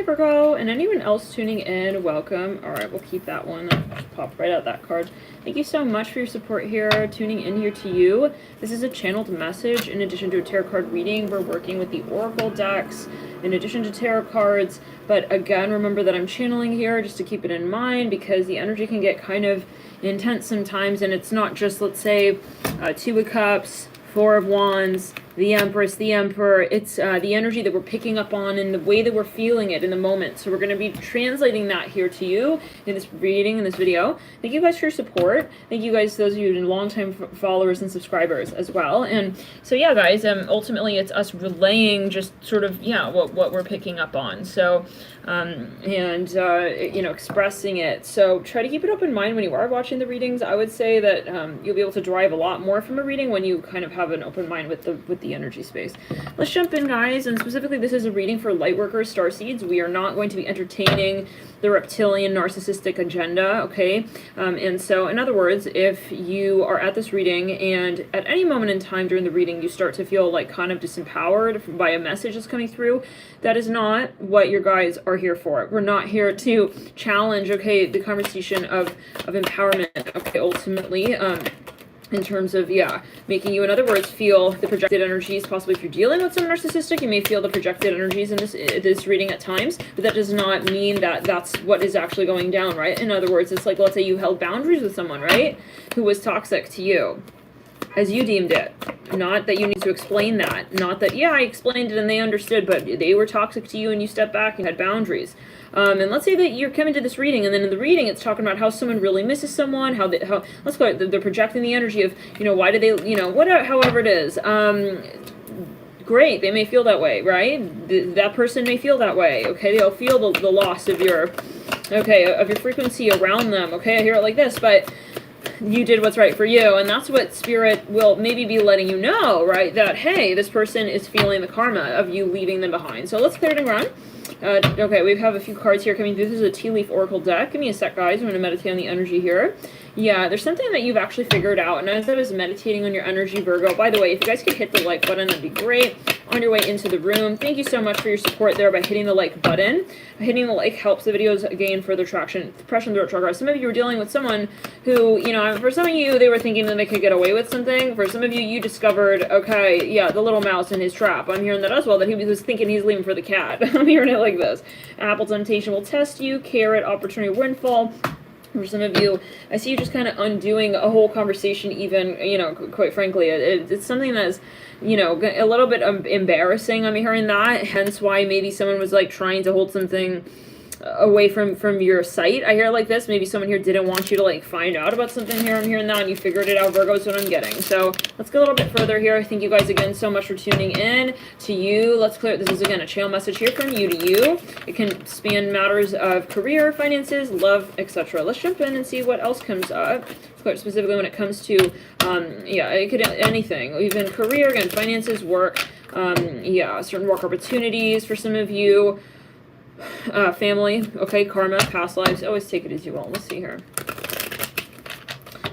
Hi Virgo, and anyone else tuning in, welcome. All right, we'll keep that one. Just pop right out that card. Thank you so much for your support here, tuning in here to you. This is a channeled message. In addition to a tarot card reading, we're working with the Oracle decks in addition to tarot cards. But again, remember that I'm channeling here just to keep it in mind, because the energy can get kind of intense sometimes, and it's not just, let's say, Two of Cups, Four of Wands, the Empress, the Emperor. It's the energy that we're picking up on and the way that we're feeling it in the moment. So we're going to be translating that here to you in this reading, in this video. Thank you guys for your support. Thank you guys, those of you long-time followers and subscribers as well. And so yeah, guys, ultimately it's us relaying just sort of, yeah, what we're picking up on. So, you know, expressing it. So try to keep an open mind when you are watching the readings. I would say that you'll be able to derive a lot more from a reading when you kind of have an open mind with the energy space. Let's jump in, guys, and specifically this is a reading for lightworkers, starseeds. We are not going to be entertaining the reptilian narcissistic agenda, okay? And so, in other words, if you are at this reading and at any moment in time during the reading you start to feel like kind of disempowered by a message that's coming through, that is not what your guides are here for. We're not here to challenge, okay, the conversation of empowerment, okay, ultimately, in terms of, yeah, making you, in other words, feel the projected energies. Possibly if you're dealing with someone narcissistic, you may feel the projected energies in this reading at times, but that does not mean that that's what is actually going down, right? In other words, it's like, let's say you held boundaries with someone, right, who was toxic to you, as you deemed it. Not that you need to explain that. Not that, yeah, I explained it and they understood, but they were toxic to you and you stepped back and had boundaries. And let's say that you're coming to this reading, and then in the reading it's talking about how someone really misses someone, how let's go, they're projecting the energy of, you know, why do they, you know, whatever, however it is. Great, they may feel that way, right? That person may feel that way, okay? They'll feel the loss of your, okay, of your frequency around them, okay? I hear it like this, but you did what's right for you, and that's what Spirit will maybe be letting you know, right? That, hey, this person is feeling the karma of you leaving them behind. So let's clear it and run. Okay, we have a few cards here coming through. This is a tea leaf oracle deck. Give me a sec, guys. I'm going to meditate on the energy here. Yeah, there's something that you've actually figured out, and as I was meditating on your energy, Virgo, by the way, if you guys could hit the like button, that'd be great. On your way into the room, thank you so much for your support there by hitting the like button. Hitting the like helps the videos gain further traction. Depression, throat chakra. Some of you were dealing with someone who, you know, for some of you, they were thinking that they could get away with something. For some of you, you discovered, okay, yeah, the little mouse in his trap. I'm hearing that as well, that he was thinking he's leaving for the cat. I'm hearing it like this. Apple temptation will test you. Carrot, opportunity, windfall. For some of you, I see you just kind of undoing a whole conversation even, you know, quite frankly. It's something that's, you know, a little bit embarrassing. I'm hearing that, hence why maybe someone was, like, trying to hold something away from your sight. I hear like this. Maybe someone here didn't want you to, like, find out about something here. I'm hearing that, and you figured it out. Virgo is what I'm getting. So let's go a little bit further here. Thank you guys again so much for tuning in. To you, let's clear. This is, again, a channel message here from you to you. It can span matters of career, finances, love, etc. Let's jump in and see what else comes up. Specifically when it comes to, yeah, it could anything. Even career, again, finances, work, yeah, certain work opportunities for some of you. Family, okay, karma, past lives, always take it as you will. Let's see here.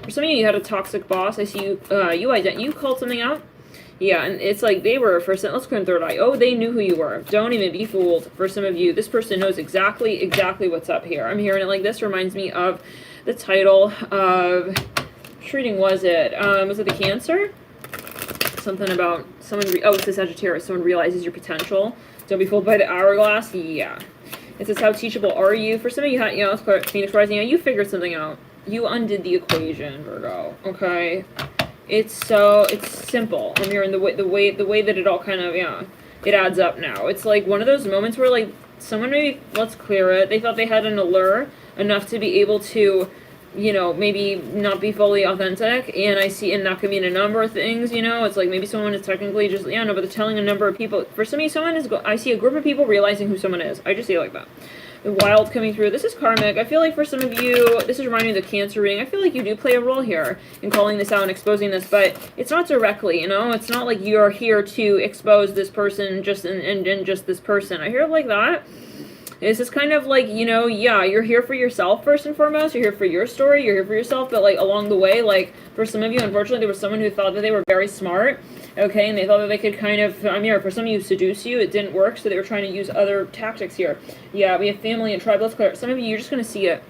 For some of you, you had a toxic boss. I see you, you called something out. Yeah, and it's like they were first, let's go in third eye. Oh, they knew who you were. Don't even be fooled. For some of you, this person knows exactly what's up here. I'm hearing it like this. Reminds me of the title of, which reading was it? Was it the Cancer? Something about someone, oh, it's the Sagittarius. Someone realizes your potential. Don't be fooled by the hourglass. Yeah. It says, how teachable are you? For some of you, you know, Phoenix Rising, you know, you figured something out. You undid the equation, Virgo. Okay, it's simple. I'm hearing the way that it all kind of, yeah, it adds up now. It's like one of those moments where, like, someone maybe, let's clear it. They thought they had an allure enough to be able to, you know, maybe not be fully authentic, and I see, and that could mean a number of things, you know. It's like maybe someone is technically just, yeah, no, but they're telling a number of people. For some of you, someone is, I see a group of people realizing who someone is. I just see it like that. The wild coming through. This is karmic. I feel like for some of you, this is reminding me of the Cancer reading. I feel like you do play a role here in calling this out and exposing this, but it's not directly, you know. It's not like you're here to expose this person just and just this person. I hear it like that. This is kind of like, you know, yeah, you're here for yourself first and foremost. You're here for your story. You're here for yourself. But, like, along the way, like, for some of you, unfortunately, there was someone who thought that they were very smart Okay, and they thought that they could kind of, I'm here, for some of you, seduce you. It didn't work, so they were trying to use other tactics here. Yeah, we have family and tribe. Let's clear it. Some of you, you're just going to see it.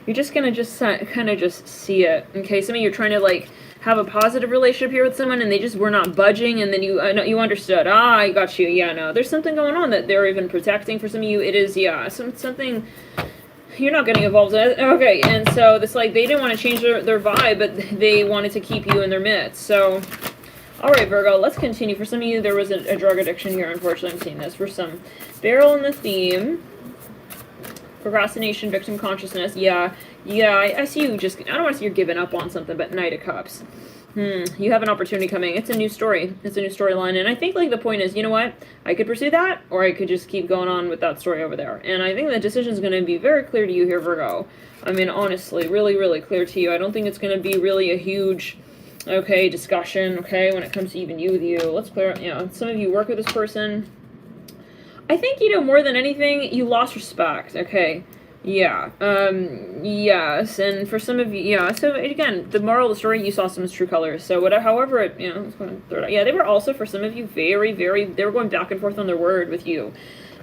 You're just going to kind of just see it. Okay, some of you are trying to, like, have a positive relationship here with someone, and they just were not budging, and then you you understood. Ah, I got you. Yeah, no, there's something going on that they're even protecting. For some of you, it is, yeah, something you're not getting involved in. Okay, and so this, like, they didn't want to change their vibe, but they wanted to keep you in their midst. So, all right, Virgo, let's continue. For some of you, there was a drug addiction here. Unfortunately, I'm seeing this. For some, barrel in the theme. Procrastination, victim consciousness. Yeah, I see you just, I don't want to see you're giving up on something, but Knight of Cups. You have an opportunity coming. It's a new story. It's a new storyline. And I think, like, the point is, you know what? I could pursue that, or I could just keep going on with that story over there. And I think the decision is going to be very clear to you here, Virgo. I mean, honestly, really, really clear to you. I don't think it's going to be really a huge, okay, discussion, okay, when it comes to even you with you. Let's clear, you know, some of you work with this person. I think, you know, more than anything, you lost respect, okay? Yeah, yes, and for some of you, yeah, so again, the moral of the story, you saw someone's true colors, so whatever, however it, you know, let's go and throw it out. Yeah, they were also, for some of you, they were going back and forth on their word with you.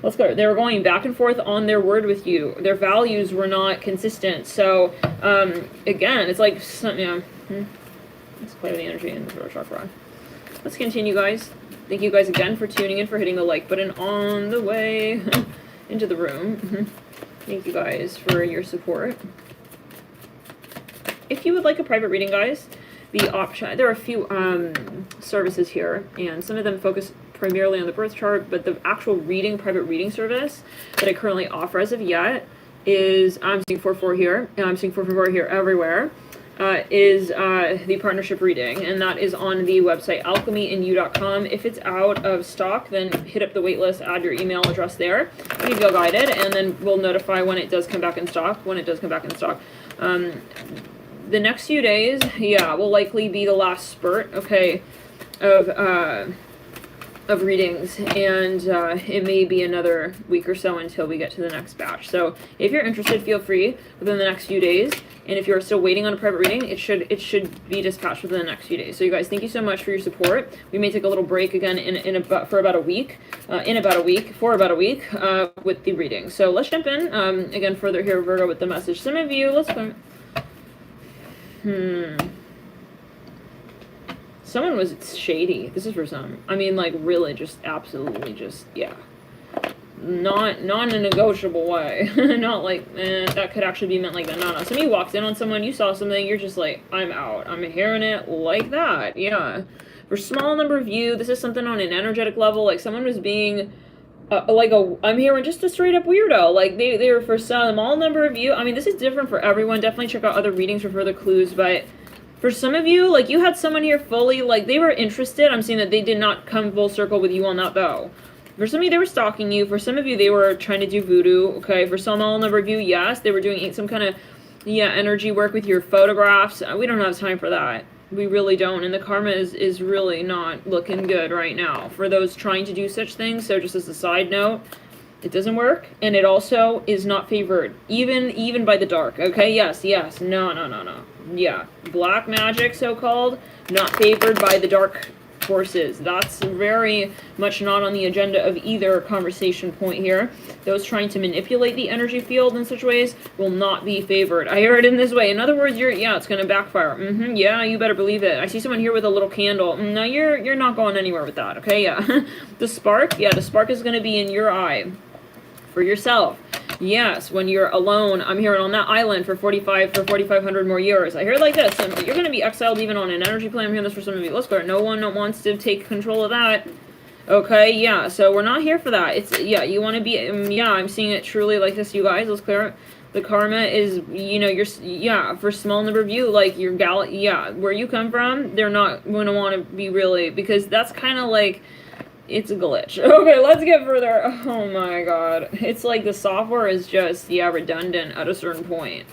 Let's go, they were going back and forth on their word with you. Their values were not consistent, so, again, it's like, you know, let's play with the energy in the throat chakra. Let's continue, guys. Thank you guys again for tuning in, for hitting the like button on the way into the room. Thank you guys for your support. If you would like a private reading, guys, the option, there are a few services here, and some of them focus primarily on the birth chart, but the actual private reading service that I currently offer as of yet is, I'm seeing 4-4 here, and I'm seeing 4-4 here everywhere. Is the partnership reading, and that is on the website alchemyandyou.com. If it's out of stock, then hit up the waitlist, add your email address there. You can go guided, and then we'll notify when it does come back in stock. The next few days, yeah, will likely be the last spurt, okay, of readings, and it may be another week or so until we get to the next batch. So if you're interested, feel free within the next few days. And if you're still waiting on a private reading, it should be dispatched within the next few days. So you guys, thank you so much for your support. We may take a little break again for about a week with the reading. So let's jump in again further here, Virgo, with the message. Some of you, let's go. Someone was shady. This is for some. I mean, like, really, just absolutely, just, yeah. Not in a negotiable way. Not like, that could actually be meant like that. No. Somebody walks in on someone, you saw something, you're just like, I'm out. I'm hearing it like that. Yeah. For small number of you, this is something on an energetic level. Like, someone was being, I'm hearing just a straight up weirdo. Like, they were for some small number of you. I mean, this is different for everyone. Definitely check out other readings for further clues, but for some of you, like, you had someone here fully, like, they were interested. I'm seeing that they did not come full circle with you on that, though. For some of you, they were stalking you. For some of you, they were trying to do voodoo, okay? For some number of you, yes, they were doing some kind of, yeah, energy work with your photographs. We don't have time for that. We really don't, and the karma is really not looking good right now for those trying to do such things. So just as a side note, it doesn't work, and it also is not favored, even by the dark, okay? Yes, no. Yeah, black magic, so-called, not favored by the dark forces. That's very much not on the agenda of either conversation point here. Those trying to manipulate the energy field in such ways will not be favored. I hear it in this way. In other words, it's going to backfire. Yeah, you better believe it. I see someone here with a little candle. No, you're not going anywhere with that, okay? Yeah. The spark is going to be in your eye for yourself. Yes, when you're alone, I'm hearing on that island for 4,500 more years. I hear it like this, and you're going to be exiled even on an energy plane. I'm hearing this for some of you. Let's go. No one wants to take control of that. Okay, yeah, so we're not here for that. It's, yeah, you want to be, I'm seeing it truly like this, you guys. Let's clear it. The karma is, for small number of you, like, where you come from, they're not going to want to be really, because that's kind of like, it's a glitch. Okay, let's get further. Oh my god. It's like the software is just, redundant at a certain point.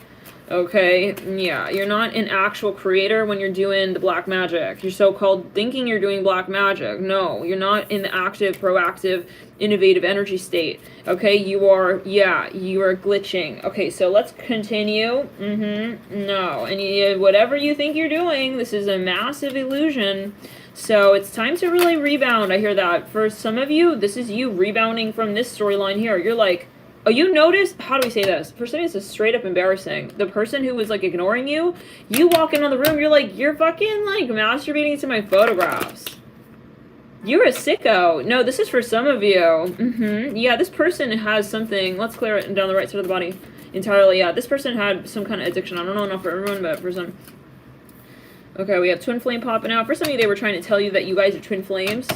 Okay, yeah, you're not an actual creator when you're doing the black magic. You're so-called thinking you're doing black magic. No, you're not in the active, proactive, innovative energy state. Okay, you are, yeah, you are glitching. Okay, so let's continue. No, and whatever you think you're doing, this is a massive illusion. So it's time to really rebound. I hear that. For some of you, this is you rebounding from this storyline here. You're like, oh, you noticed? How do we say this? For some reason, it's straight up embarrassing. The person who was, like, ignoring you, you walk into the room, you're like, you're fucking, like, masturbating to my photographs. You're a sicko. No, this is for some of you. Yeah, this person has something. Let's clear it down the right side of the body entirely. Yeah, this person had some kind of addiction. I don't know, not for everyone, but for some. Okay, we have twin flame popping out. For some of you, they were trying to tell you that you guys are twin flames.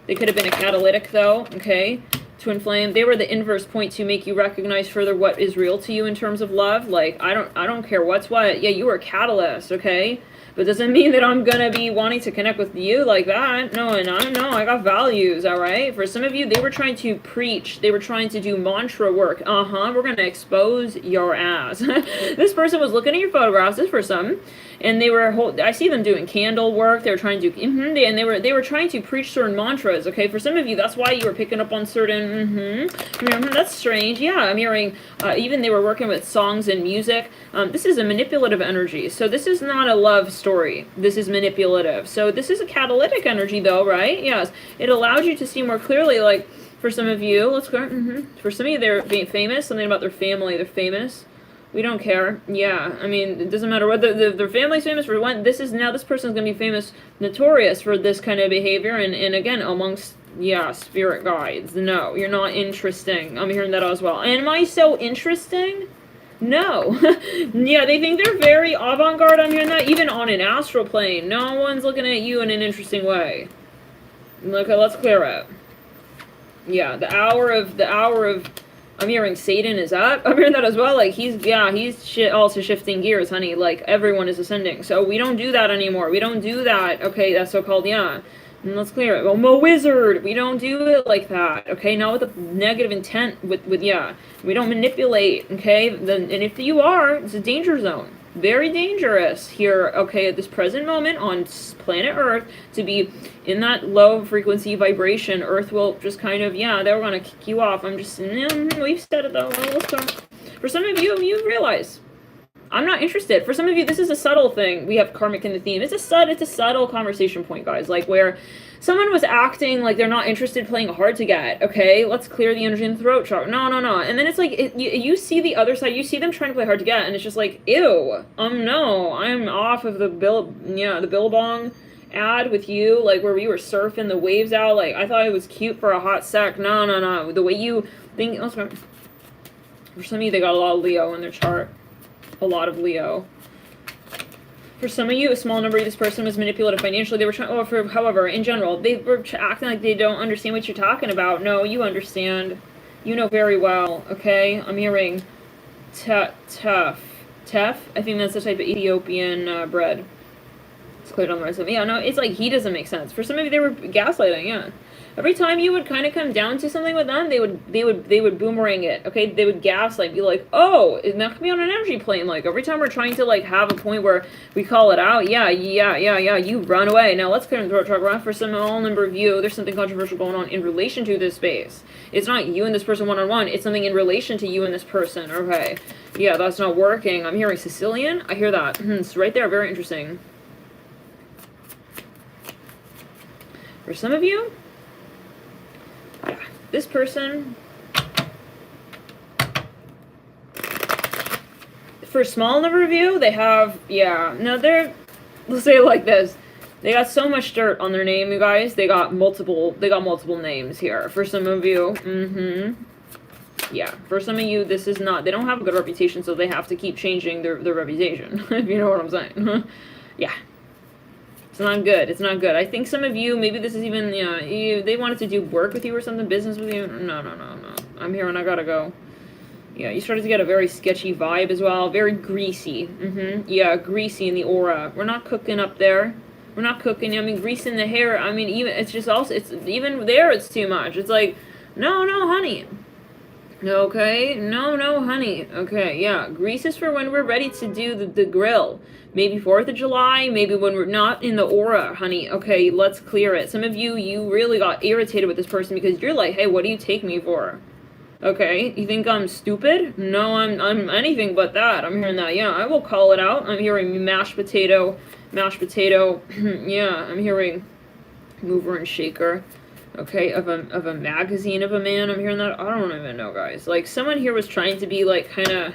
They could have been a catalytic, though. Okay. Twin flame, they were the inverse point to make you recognize further what is real to you in terms of love. Like, I don't care what's what. Yeah, you were a catalyst, okay? But doesn't mean that I'm gonna be wanting to connect with you like that. No, and I know, I got values, alright? For some of you, they were trying to preach. They were trying to do mantra work. We're gonna expose your ass. This person was looking at your photographs, this for some, and they were, I see them doing candle work. They were trying to do, and they were trying to preach certain mantras, okay? For some of you, that's why you were picking up on certain, that's strange. Yeah, I'm hearing, even they were working with songs and music. This is a manipulative energy, so this is not a love story. This is manipulative. So this is a catalytic energy, though, right? Yes, it allows you to see more clearly, like, for some of you, let's go, for some of you, they're being famous, something about their family, they're famous. We don't care. Yeah, I mean, it doesn't matter whether their family's famous for one. This person's gonna be famous, notorious for this kind of behavior, and again, amongst, yeah, spirit guides. No, you're not interesting. I'm hearing that as well. Am I so interesting? No. Yeah, they think they're very avant-garde. I'm hearing that, even on an astral plane. No one's looking at you in an interesting way. Okay, let's clear it. Yeah, the hour of I'm hearing Satan is up. I'm hearing that as well. Like, he's also shifting gears, honey. Like, everyone is ascending. So we don't do that anymore. We don't do that. Okay, that's so-called, yeah. And let's clear it. Well, I'm a wizard. We don't do it like that. Okay, not with a negative intent. With yeah. We don't manipulate. Okay, and if you are, it's a danger zone. Very dangerous here, okay, at this present moment on planet Earth, to be in that low frequency vibration. Earth will just kind of, yeah, they're going to kick you off. I'm just, we've said it though. Let's talk. For some of you, you realize, I'm not interested. For some of you, this is a subtle thing. We have karmic in the theme. It's a subtle conversation point, guys, like where someone was acting like they're not interested, playing hard to get. Okay, let's clear the energy in the throat chakra. No. And then it's like, you see the other side. You see them trying to play hard to get, and it's just like, ew. No, I'm off of the Billabong ad with you, like where we were surfing the waves out. Like, I thought it was cute for a hot sec. No. The way you think. For some of you, they got a lot of Leo in their chart. A lot of Leo. For some of you, a small number of this person was manipulative financially. They were trying, however, in general, they were acting like they don't understand what you're talking about. No, you understand. You know very well, okay? I'm hearing Tef. I think that's the type of Ethiopian bread. It's cleared on the rest of it. Yeah, no, it's like he doesn't make sense. For some of you, they were gaslighting, yeah. Every time you would kind of come down to something with them, they would boomerang it, okay? They would gaslight, be like, oh, that could be on an energy plane. Like, every time we're trying to, like, have a point where we call it out, yeah, you run away. Now, let's clear the throat chakra. For some small number of you, there's something controversial going on in relation to this space. It's not you and this person one-on-one. It's something in relation to you and this person, okay? Yeah, that's not working. I'm hearing Sicilian. I hear that. It's right there. Very interesting. For some of you, yeah, this person, for a small number of you, they have, yeah, no, let's say it like this. They got so much dirt on their name, you guys. They got multiple names here. For some of you, yeah, for some of you, this is not, they don't have a good reputation, so they have to keep changing their reputation, if you know what I'm saying. Yeah. It's not good. It's not good. I think some of you, maybe this is even, they wanted to do work with you or something, business with you. No. I'm here and I gotta go. Yeah, you started to get a very sketchy vibe as well. Very greasy. Yeah, greasy in the aura. We're not cooking up there. We're not cooking. I mean, grease in the hair. I mean, even, it's just also, it's, even there it's too much. It's like, no, honey. Okay, no, honey. Okay, yeah, Greece is for when we're ready to do the grill. Maybe 4th of July, maybe when we're not in the aura, honey. Okay, let's clear it. Some of you really got irritated with this person because you're like, hey, what do you take me for? Okay, you think I'm stupid? No, I'm anything but that. I'm hearing that. Yeah, I will call it out. I'm hearing mashed potato. Yeah, I'm hearing mover and shaker. Okay, of a magazine of a man. I'm hearing that. I don't even know, guys. Like, someone here was trying to be, like, kind of,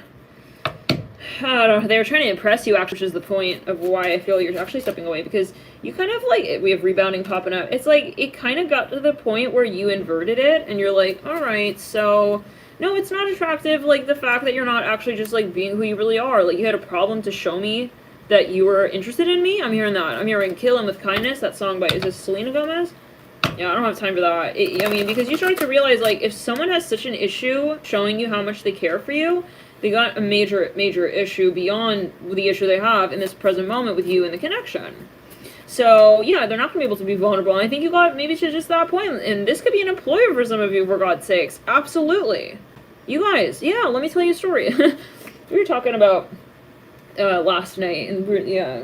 I don't know, they were trying to impress you, actually, which is the point of why I feel you're actually stepping away, because you kind of, like, we have rebounding popping up. It's like, it kind of got to the point where you inverted it, and you're like, alright, so, no, it's not attractive, like, the fact that you're not actually just, like, being who you really are. Like, you had a problem to show me that you were interested in me. I'm hearing that. I'm hearing Kill Him With Kindness, that song by, is this Selena Gomez? Yeah, I don't have time for that. I mean, because you start to realize, like, if someone has such an issue showing you how much they care for you, they got a major issue beyond the issue they have in this present moment with you and the connection. So, yeah, they're not going to be able to be vulnerable. And I think you got maybe to just that point. And this could be an employer for some of you, for God's sakes. Absolutely. You guys, yeah, let me tell you a story. We were talking about last night, and yeah.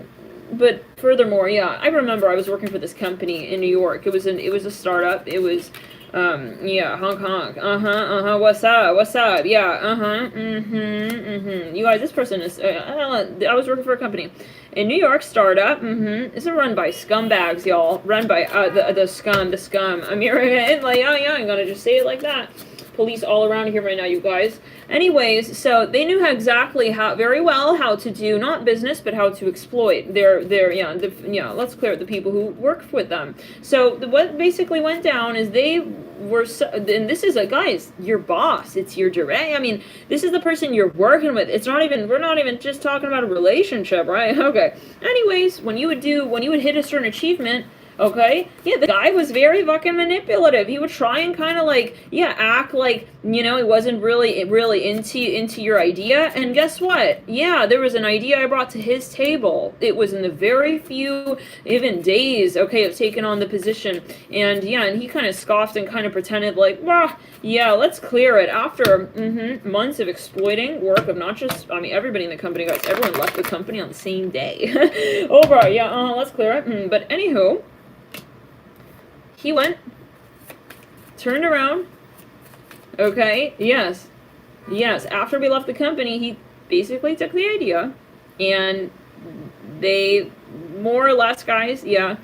But furthermore, yeah, I remember I was working for this company in New York. It was a startup. It was, yeah, honk honk. What's up? Yeah, You guys, this person is. I was working for a company in New York, startup. It's run by scumbags, y'all. Run by the scum. I'm hearing it like, oh yeah, I'm gonna just say it like that. Police all around here right now, you guys. Anyways, so they knew very well how to do not business, but how to exploit let's clear up the people who work with them. So what basically went down is they were, and this is guys, your boss, it's your direct. I mean, this is the person you're working with. We're not even just talking about a relationship, right? Okay. Anyways, when you would hit a certain achievement. Okay? Yeah, the guy was very fucking manipulative. He would try and kind of like, yeah, act like, he wasn't really into your idea. And guess what? Yeah, there was an idea I brought to his table. It was in the very few, even days, okay, of taking on the position. And yeah, and he kind of scoffed and kind of pretended like, well, yeah, let's clear it. After months of exploiting work of not just, I mean, everybody in the company, guys, everyone left the company on the same day. Over, yeah, let's clear it. But anywho, he went, turned around, okay, yes, after we left the company, he basically took the idea, and they, more or less, guys, yeah,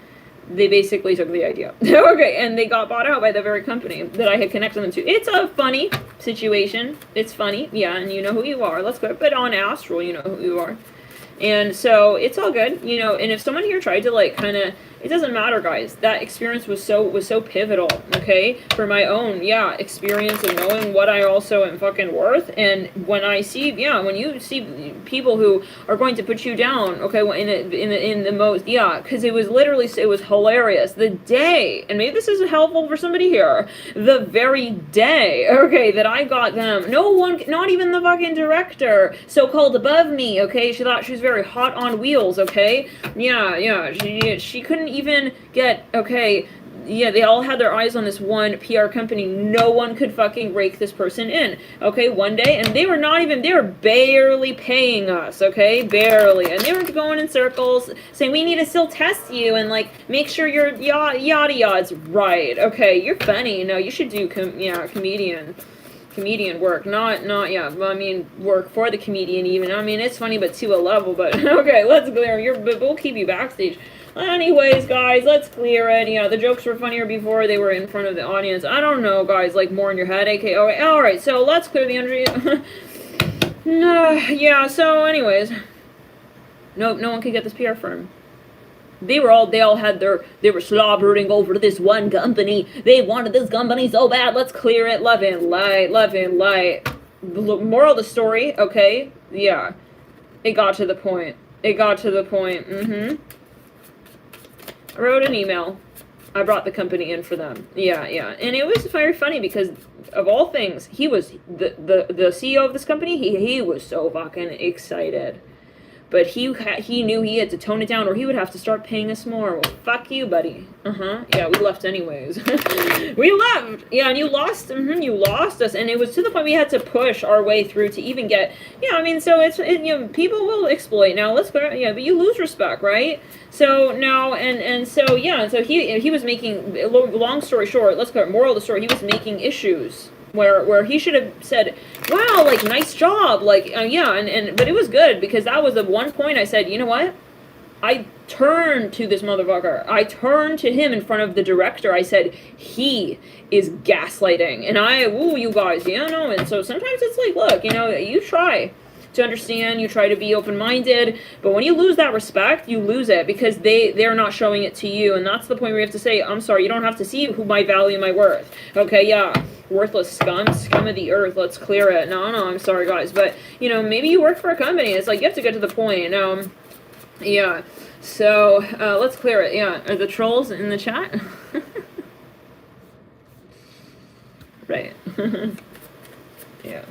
they basically took the idea. Okay, and they got bought out by the very company that I had connected them to. It's a funny situation, it's funny, yeah, and you know who you are, let's go, but on Astral, you know who you are. And so, it's all good, and if someone here tried to, like, kind of, it doesn't matter, guys. That experience was so pivotal, okay? For my own, experience of knowing what I also am fucking worth. And when I see, when you see people who are going to put you down, okay, in the most, because it was hilarious. The day, and maybe this is helpful for somebody here, the very day, okay, that I got them, no one, not even the fucking director, so-called above me, okay? She thought she was very hot on wheels, okay? She couldn't even get, okay, they all had their eyes on this one PR company. No one could fucking rake this person in, okay, one day, and they were barely paying us, okay, barely, and they were going in circles saying, we need to still test you, and, like, make sure your yada yada's right, okay, you're funny, no, you should do, comedian work, work for the comedian even. I mean, it's funny, but to a level, but okay, let's clear, but we'll keep you backstage. Anyways, guys, let's clear it. Yeah, the jokes were funnier before they were in front of the audience. I don't know, guys, like more in your head, aka, alright, so let's clear the energy. Yeah, so anyways, no one could get this PR firm. They were slobbering over this one company. They wanted this company so bad. Let's clear it. Love and light. Moral of the story, okay? Yeah. It got to the point. I wrote an email. I brought the company in for them. Yeah. And it was very funny because, of all things, he was, the CEO of this company, he was so fucking excited. but he knew he had to tone it down or he would have to start paying us more. Well, fuck you, buddy. Yeah, we left anyways. We left. Yeah, and you lost. You lost us, and it was to the point we had to push our way through to even get. Yeah, I mean, so people will exploit. Now let's go. Yeah, but you lose respect, right? So now so he was making. Long story short, let's go. Moral of the story: he was making issues. Where he should have said, wow, like, nice job, like, yeah, but it was good, because that was the one point I said, you know what, I turned to this motherfucker, I turned to him in front of the director, I said, he is gaslighting, and you guys, and so sometimes it's like, look, you try to understand, you try to be open-minded, but when you lose that respect, you lose it, because they're not showing it to you, and that's the point where you have to say, I'm sorry, you don't have to see who my value, my worth, okay, yeah, worthless scum of the earth, let's clear it. No, I'm sorry, guys, but, maybe you work for a company, it's like, you have to get to the point, yeah, so, let's clear it, yeah, are the trolls in the chat? Right, yeah.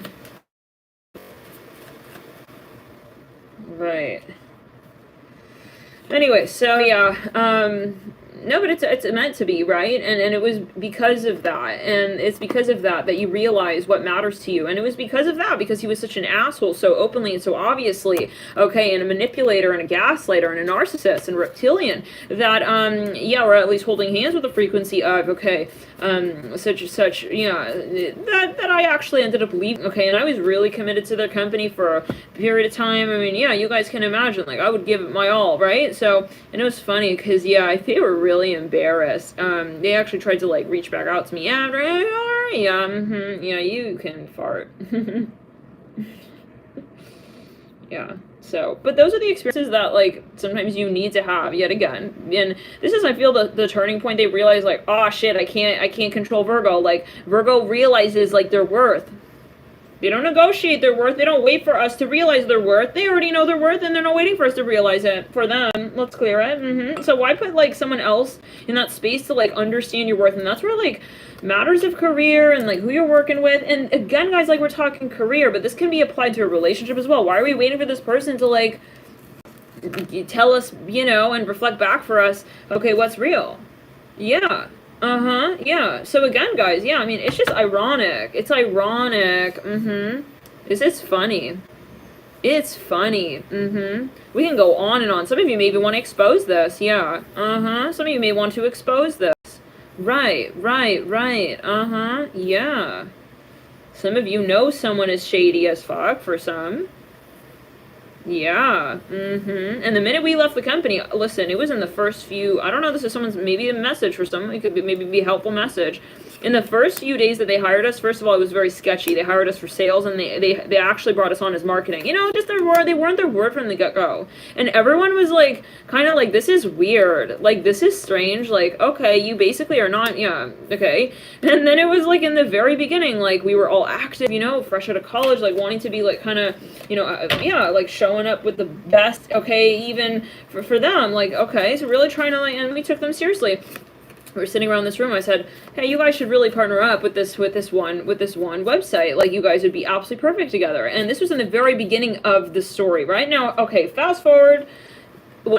Right. Anyway, so yeah, no, but it's meant to be, right? And it was because of that, and it's because of that you realize what matters to you, and it was because of that, because he was such an asshole so openly and so obviously, okay, and a manipulator and a gaslighter and a narcissist and reptilian, that, we're at least holding hands with the frequency of, okay, such, yeah, that I actually ended up leaving, okay, and I was really committed to their company for a period of time. I mean, yeah, you guys can imagine, like, I would give it my all, right? So, and it was funny, because, yeah, they were really embarrassed. They actually tried to, like, reach back out to me after, yeah, you can fart. Yeah. So, but those are the experiences that, like, sometimes you need to have, yet again. And this is, I feel, the turning point. They realize, like, oh, shit, I can't control Virgo. Like, Virgo realizes, like, their worth. They don't negotiate their worth. They don't wait for us to realize their worth. They already know their worth, and they're not waiting for us to realize it for them. Let's clear it. So why put, like, someone else in that space to, like, understand your worth? And that's where, like, matters of career and, like, who you're working with. And again, guys, like, we're talking career, but this can be applied to a relationship as well. Why are we waiting for this person to, like, tell us, and reflect back for us, okay, what's real? Yeah. Yeah. So again, guys, yeah, I mean, it's just ironic. It's ironic. This is funny. It's funny. We can go on and on. Some of you maybe want to expose this. Yeah. Some of you may want to expose this. Right. Yeah. Some of you know someone is shady as fuck for some. Yeah. And the minute we left the company, listen, it was in the first few, I don't know, this is someone's, maybe a message for someone, it could be, maybe be a helpful message. In the first few days that they hired us, first of all, it was very sketchy. They hired us for sales, and they actually brought us on as marketing. Just they weren't their word from the get-go. And everyone was, like, kind of like, this is weird. Like, this is strange. Like, okay, you basically are not, yeah, okay. And then it was, like, in the very beginning, like, we were all active, fresh out of college, like, wanting to be, like, kind of, like, showing up with the best, okay, even for them. Like, okay, so really trying to, like, and we took them seriously. We were sitting around this room. I said, hey, you guys should really partner up with this one website. Like, you guys would be absolutely perfect together. And this was in the very beginning of the story. Right now, okay, fast forward.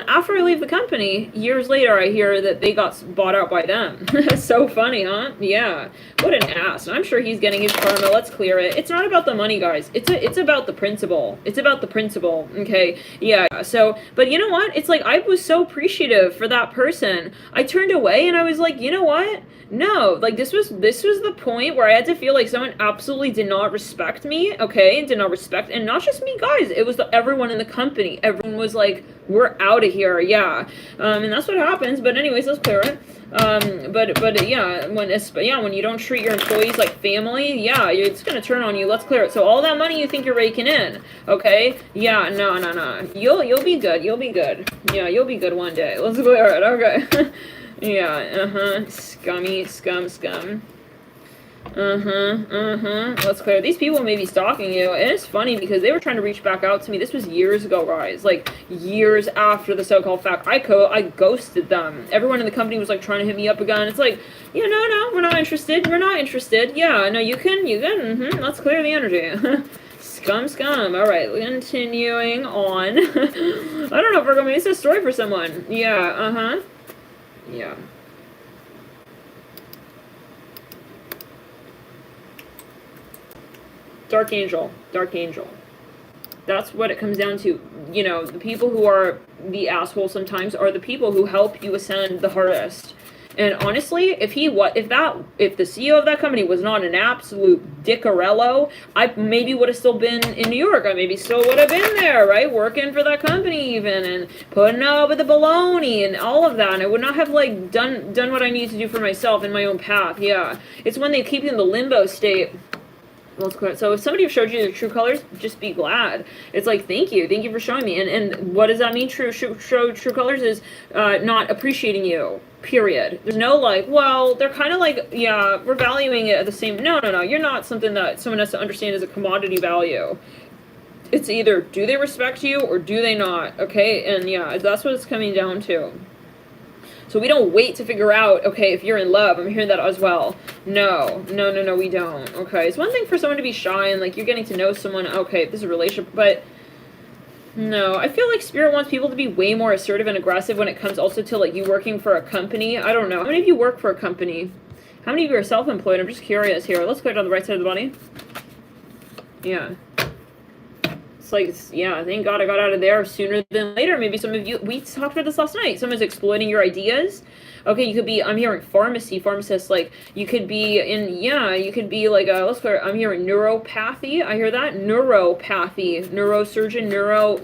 After I leave the company, years later, I hear that they got bought out by them. So funny, huh? Yeah. What an ass. And I'm sure he's getting his karma. Let's clear it. It's not about the money, guys. It's about the principle. It's about the principle, okay? Yeah. So, but you know what? It's like, I was so appreciative for that person. I turned away, and I was like, you know what? No, like, this was the point where I had to feel like someone absolutely did not respect me, okay? Did not respect, and not just me, guys. It was everyone in the company. Everyone was like, we're out of here, yeah. And that's what happens, but anyways, let's clear it. But yeah, when you don't treat your employees like family, yeah, it's gonna turn on you. Let's clear it. So all that money you think you're raking in, okay? Yeah, no. You'll be good. You'll be good. Yeah, you'll be good one day. Let's clear it. Okay. Yeah. Scummy, scum. Let's clear. These people may be stalking you, and it's funny because they were trying to reach back out to me. This was years ago, guys. Like, years after the so-called fact. I ghosted them. Everyone in the company was, like, trying to hit me up again. It's like, yeah, no, we're not interested. We're not interested. Yeah, no, you can. Let's clear the energy. Scum. Alright, continuing on. I don't know, Virgo, maybe it's a story for someone. Yeah, yeah. Dark Angel. That's what it comes down to. You know, the people who are the assholes sometimes are the people who help you ascend the hardest. And honestly, if the CEO of that company was not an absolute dickarello, I maybe would have still been in New York. I maybe still would have been there, right? Working for that company even, and putting up with the baloney and all of that. And I would not have, like, done what I need to do for myself in my own path. Yeah. It's when they keep you in the limbo state. So if somebody showed you their true colors, just be glad. It's like, thank you for showing me. And what does that mean? True colors is not appreciating you. Period. There's no like, well, they're kind of like, yeah, we're valuing it at the same. No. You're not something that someone has to understand as a commodity value. It's either do they respect you or do they not. Okay, and yeah, that's what it's coming down to. So we don't wait to figure out, okay, if you're in love. I'm hearing that as well. No, we don't. Okay, it's one thing for someone to be shy and, like, you're getting to know someone, okay, this is a relationship, but no, I feel like Spirit wants people to be way more assertive and aggressive when it comes also to, like, you working for a company. I don't know. How many of you work for a company? How many of you are self-employed? I'm just curious here. Let's go down the right side of the body. Yeah. It's like, yeah, thank God I got out of there sooner than later. Maybe some of you, we talked about this last night. Someone's exploiting your ideas. Okay, you could be, I'm hearing pharmacist, like, you could be in, yeah, you could be like, I'm hearing neuropathy. I hear that. Neuropathy. Neurosurgeon,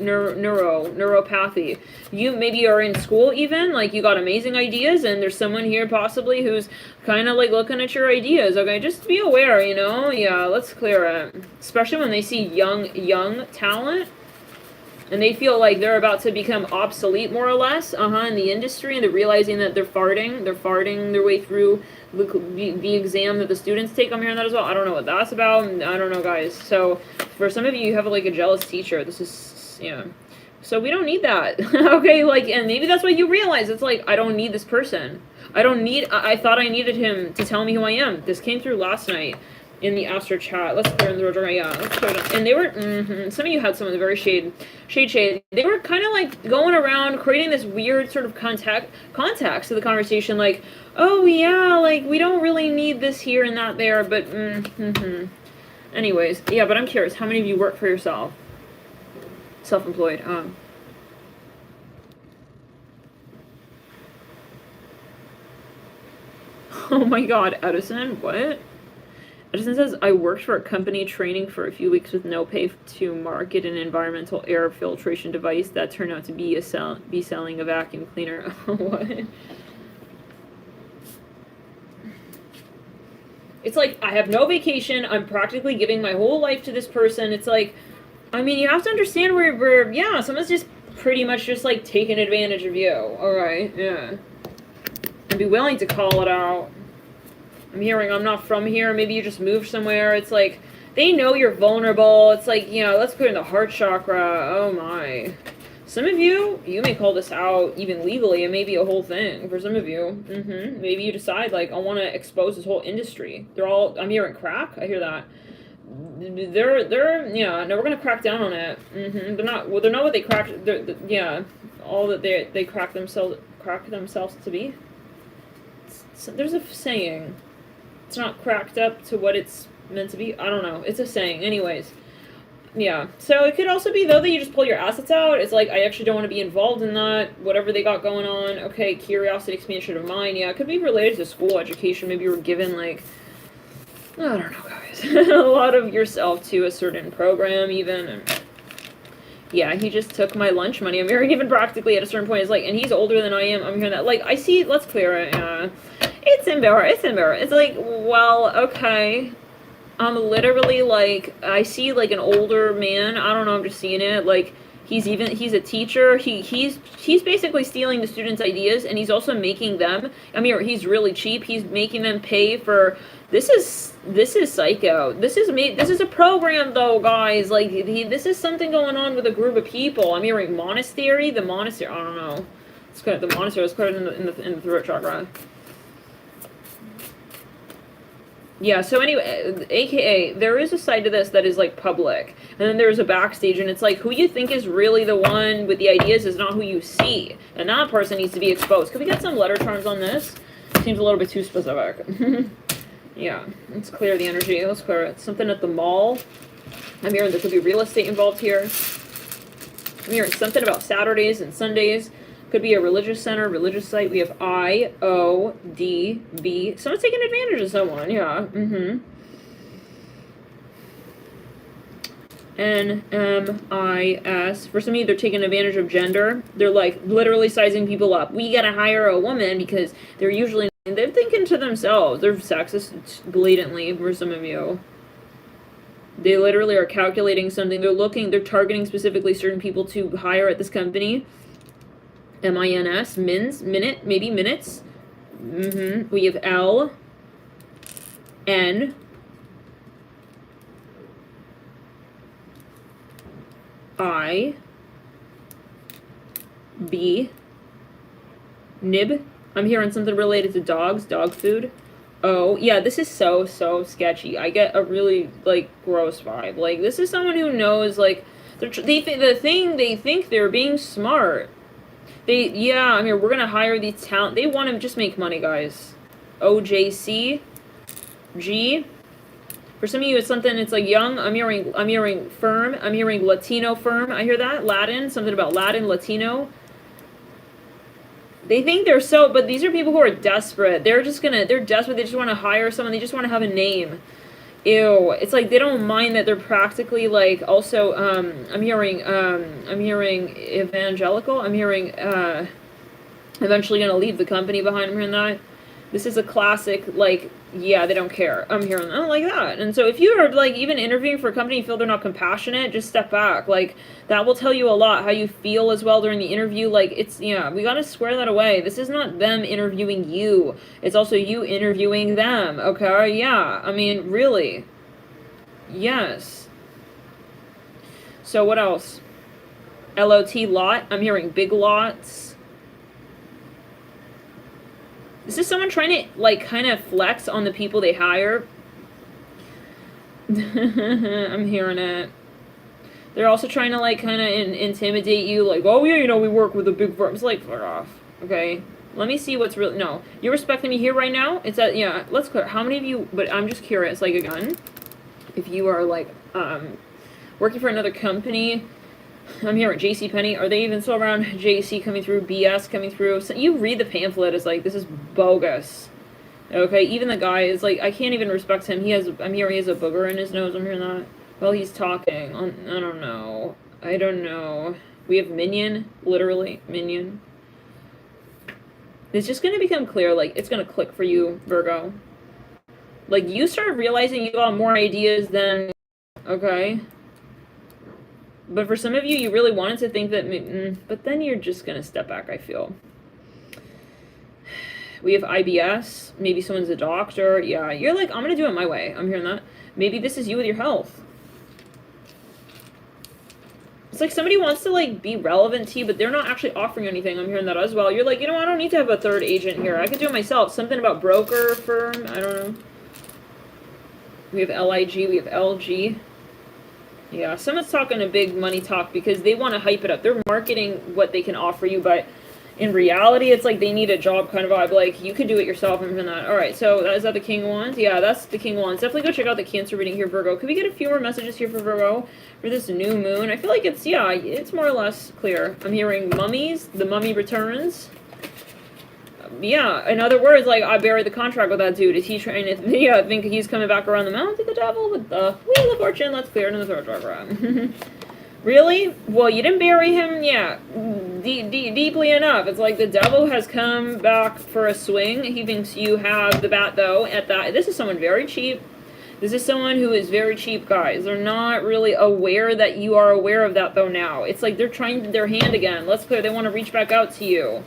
neuropathy. You maybe are in school even, like, you got amazing ideas, and there's someone here possibly who's kind of, like, looking at your ideas. Okay, just be aware, you know? Yeah, let's clear it. Especially when they see young talent. And they feel like they're about to become obsolete, more or less, in the industry, and they're realizing that they're farting their way through the exam that the students take. I'm hearing that as well. I don't know what that's about. I don't know, guys. So, for some of you, you have, like, a jealous teacher. This is, yeah. So we don't need that. Okay, like, and maybe that's what you realize. It's like, I don't need this person. I thought I needed him to tell me who I am. This came through last night. In the Astro chat. Let's clear in the road. Yeah, let's clear it. And they were, some of you had some of the very shade. They were kind of like going around creating this weird sort of context to the conversation. Like, oh yeah, like we don't really need this here and that there, but, Anyways, yeah, but I'm curious. How many of you work for yourself? Self-employed. Oh my God, Edison, what? Edison says, I worked for a company training for a few weeks with no pay to market an environmental air filtration device that turned out to be selling a vacuum cleaner. What? It's like, I have no vacation. I'm practically giving my whole life to this person. It's like, I mean, you have to understand where yeah, someone's just pretty much just, like, taking advantage of you. Alright, yeah. And be willing to call it out. I'm hearing I'm not from here. Maybe you just moved somewhere. It's like, they know you're vulnerable. It's like, you know, let's go in the heart chakra. Oh my. Some of you may call this out even legally. It may be a whole thing for some of you. Maybe you decide, like, I want to expose this whole industry. I'm hearing crack. I hear that. Yeah, no, we're going to crack down on it. They're not what they cracked. Yeah, all that they crack themselves to be. There's a saying. It's not cracked up to what it's meant to be. I don't know. It's a saying. Anyways. Yeah. So it could also be, though, that you just pull your assets out. It's like, I actually don't want to be involved in that. Whatever they got going on. Okay, curiosity, expansion of mind. Yeah, it could be related to school education. Maybe you were given, like, I don't know, guys. A lot of yourself to a certain program, even. And yeah, he just took my lunch money. I'm hearing even practically at a certain point. It's like, and he's older than I am. I'm hearing that. Like, I see, let's clear it. It's embarrassing. It's like, well, okay. I'm literally, like, I see, like, an older man. I don't know, I'm just seeing it. Like, he's a teacher. He's basically stealing the students' ideas, and he's also making them, I mean, he's really cheap. He's making them pay for, this is psycho. This is a program, though, guys. Like, this is something going on with a group of people. I'm hearing monastery. The monastery, I don't know. It's kind of, the monastery is cleared in the throat chakra. Yeah, so anyway, aka, there is a side to this that is, like, public. And then there's a backstage, and it's like, who you think is really the one with the ideas is not who you see. And that person needs to be exposed. Could we get some letter charms on this? Seems a little bit too specific. Yeah, let's clear the energy. Let's clear it. Something at the mall. I'm hearing there could be real estate involved here. I'm hearing something about Saturdays and Sundays. Could be a religious center, religious site. We have I-O-D-B. Someone's taking advantage of someone, yeah. N-M-I-S. For some of you, they're taking advantage of gender. They're, like, literally sizing people up. We gotta hire a woman because they're usually... They're thinking to themselves. They're sexist blatantly for some of you. They literally are calculating something. They're targeting specifically certain people to hire at this company. M-I-N-S, minute, maybe minutes. We have L, N, I, B, nib. I'm hearing something related to dogs, dog food. Oh, yeah, this is so sketchy. I get a really, like, gross vibe. Like, this is someone who knows, like, they think they're being smart. Yeah, I mean, we're gonna hire these talent. They want to just make money, guys. OJC, G. For some of you, it's something. It's like young. I'm hearing firm. I'm hearing Latino firm. I hear that Latin. Something about Latin, Latino. They think they're but these are people who are desperate. They're desperate. They just want to hire someone. They just want to have a name. Ew, it's like they don't mind that they're practically like also I'm hearing evangelical. I'm hearing eventually gonna leave the company behind. I'm hearing that. This is a classic, like, yeah, they don't care. I'm hearing that, like that. And so if you are, like, even interviewing for a company and feel they're not compassionate, just step back. Like, that will tell you a lot, how you feel as well during the interview. Like, it's, yeah, we gotta square that away. This is not them interviewing you. It's also you interviewing them, okay? Yeah, I mean, really. Yes. So what else? LOT, lot. I'm hearing big lots. This is someone trying to, like, kind of flex on the people they hire. I'm hearing it. They're also trying to, like, kind of intimidate you. Like, oh, yeah, you know, we work with the big firms. Like, fuck off. Okay? Let me see what's real. No. You're respecting me here right now? It's at, yeah, let's clear. How many of you, but I'm just curious, like, again, if you are, like, working for another company... I'm here at JCPenney. Are they even still around? JC coming through, BS coming through. So you read the pamphlet, it's like, this is bogus. Okay, even the guy is like, I can't even respect him. I'm hearing he has a booger in his nose. I'm hearing that. Well, he's talking. I don't know. I don't know. We have minion, literally, minion. It's just going to become clear, like, it's going to click for you, Virgo. Like, you start realizing you got more ideas than, okay? But for some of you, you really wanted to think that, but then you're just going to step back, I feel. We have IBS. Maybe someone's a doctor. Yeah, you're like, I'm going to do it my way. I'm hearing that. Maybe this is you with your health. It's like somebody wants to, like, be relevant to you, but they're not actually offering anything. I'm hearing that as well. You're like, you know, I don't need to have a third agent here. I could do it myself. Something about broker firm. I don't know. We have LIG. We have LG. Yeah, someone's talking a big money talk because they want to hype it up. They're marketing what they can offer you, but in reality, it's like they need a job kind of vibe. Like, you could do it yourself and that. All right, so is that the King of Wands? Yeah, that's the King of Wands. Definitely go check out the Cancer reading here, Virgo. Could we get a few more messages here for Virgo for this new moon? I feel like it's, yeah, it's more or less clear. I'm hearing mummies. The mummy returns. Yeah, in other words, like, I buried the contract with that dude. Is he trying to, yeah, think he's coming back around the mountain to the devil with the Wheel of Fortune? That's clear in the third chakra. Really? Well, you didn't bury him, yeah, deeply enough. It's like the devil has come back for a swing. He thinks you have the bat, though, at that. This is someone very cheap. This is someone who is very cheap, guys. They're not really aware that you are aware of that, though, now. It's like they're trying their hand again. Let's clear. They want to reach back out to you.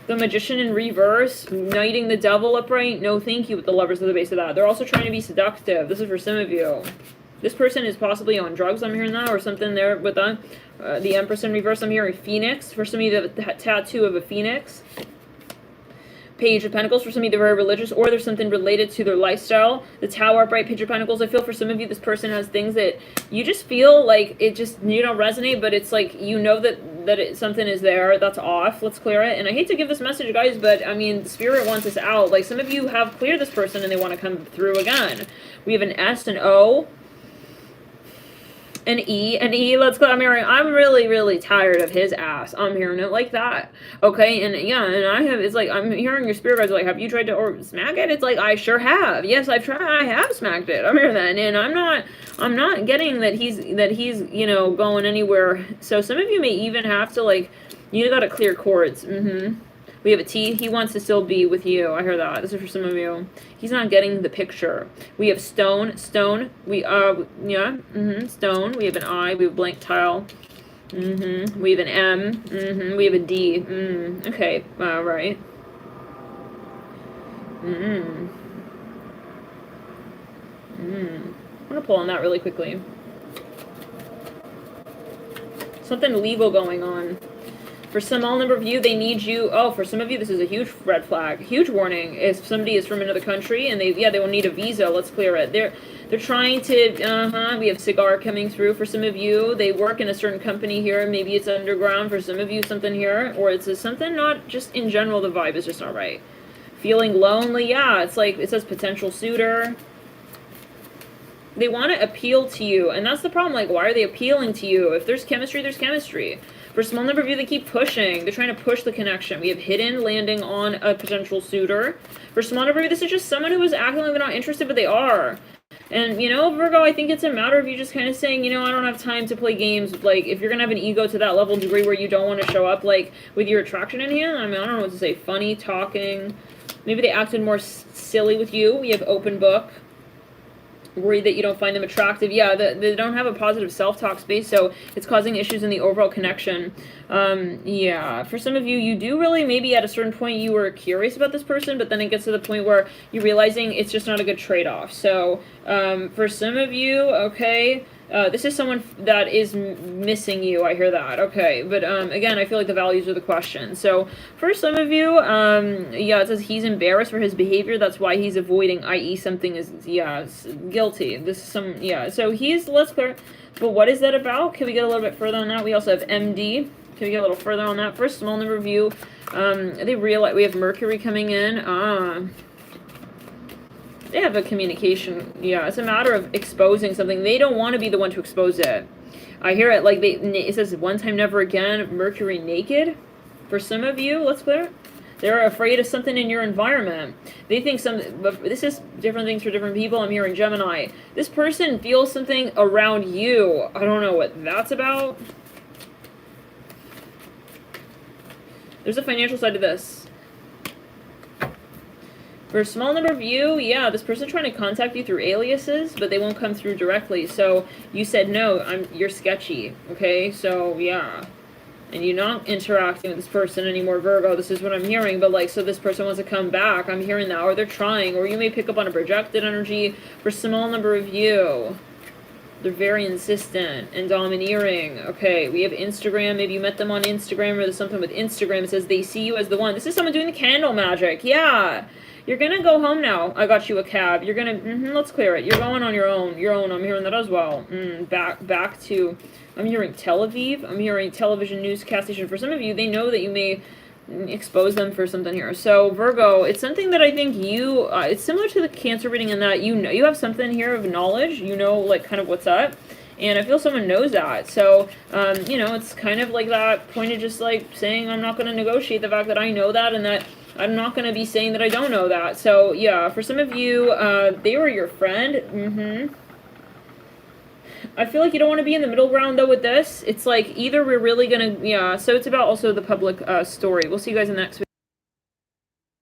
The Magician in reverse, knighting the devil upright, no thank you with the Lovers of the base of that. They're also trying to be seductive. This is for some of you. This person is possibly on drugs, I'm hearing that, or something there with them. The Empress in reverse, I'm hearing Phoenix. For some of you, the tattoo of a phoenix. Page of Pentacles. For some of you, they're very religious, or there's something related to their lifestyle. The Tower, upright, Page of Pentacles. I feel for some of you, this person has things that you just feel like it just, you don't resonate, but it's like, you know that something is there that's off. Let's clear it. And I hate to give this message, guys, but I mean, Spirit wants us out. Like, some of you have cleared this person and they want to come through again. We have an S, an O, an E, let's go. I'm really, really tired of his ass. I'm hearing it like that. Okay, and yeah, and it's like, I'm hearing your spirit guys like, have you tried to or smack it? It's like, I sure have. Yes, I've tried, I have smacked it. I'm hearing that, and I'm not getting that he's, you know, going anywhere. So some of you may even have to, like, you gotta clear cords. We have a T. He wants to still be with you. I hear that. This is for some of you. He's not getting the picture. We have stone. We stone. We have an I. We have blank tile. We have an M. We have a D. Okay. Right. I'm gonna pull on that really quickly. Something legal going on. For some small number of you, they need you. Oh, for some of you, this is a huge red flag. Huge warning. If somebody is from another country and they will need a visa, let's clear it. They're trying to, we have cigar coming through. For some of you, they work in a certain company here. Maybe it's underground. For some of you, something here. Or it's something not just in general, the vibe is just not right. Feeling lonely, yeah. It's like, it says potential suitor. They want to appeal to you. And that's the problem. Like, why are they appealing to you? If there's chemistry, there's chemistry. For a small number of you, they keep pushing. They're trying to push the connection. We have hidden, landing on a potential suitor. For a small number of you, this is just someone who is acting like they're not interested, but they are. And, you know, Virgo, I think it's a matter of you just kind of saying, you know, I don't have time to play games. Like, if you're going to have an ego to that level degree where you don't want to show up, like, with your attraction in here, I mean, I don't know what to say. Funny, talking. Maybe they acted more silly with you. We have open book. Worried that you don't find them attractive. Yeah, they don't have a positive self-talk space, so it's causing issues in the overall connection. Yeah, for some of you, you do really, maybe at a certain point you were curious about this person, but then it gets to the point where you're realizing it's just not a good trade-off. So for some of you, okay, this is someone that is missing you. I hear that. Okay, but again, I feel like the values are the question. So for some of you, yeah, it says he's embarrassed for his behavior. That's why he's avoiding, i.e. something is, yeah, guilty. This is some, yeah. So he's, let's clear. But what is that about? Can we get a little bit further on that? We also have MD. Can we get a little further on that? For a small number of you, they realize we have Mercury coming in. They have a communication, yeah, it's a matter of exposing something. They don't want to be the one to expose it. I hear it, like, it says, one time, never again, Mercury naked. For some of you, let's clear. They're afraid of something in your environment. They think but this is different things for different people. I'm hearing Gemini. This person feels something around you. I don't know what that's about. There's a financial side to this. For a small number of you, yeah, this person's trying to contact you through aliases, but they won't come through directly. So you said, no, you're sketchy, okay? So, yeah. And you're not interacting with this person anymore, Virgo. This is what I'm hearing. But, like, so this person wants to come back. I'm hearing that. Or they're trying. Or you may pick up on a projected energy. For a small number of you, they're very insistent and domineering. Okay, we have Instagram. Maybe you met them on Instagram, or there's something with Instagram. It says they see you as the one. This is someone doing the candle magic. Yeah. You're gonna go home now. I got you a cab. You're gonna, let's clear it. You're going on your own. I'm hearing that as well. Back to, I'm hearing Tel Aviv. I'm hearing television newscast station. For some of you, they know that you may expose them for something here. So Virgo, it's something that I think you, it's similar to the Cancer reading in that you know, you have something here of knowledge. You know, like, kind of what's up. And I feel someone knows that. So, you know, it's kind of like that point of just, like, saying I'm not going to negotiate the fact that I know that and that I'm not going to be saying that I don't know that. So, yeah, for some of you, they were your friend. I feel like you don't want to be in the middle ground, though, with this. It's like either we're really going to, yeah, so it's about also the public story. We'll see you guys in the next video.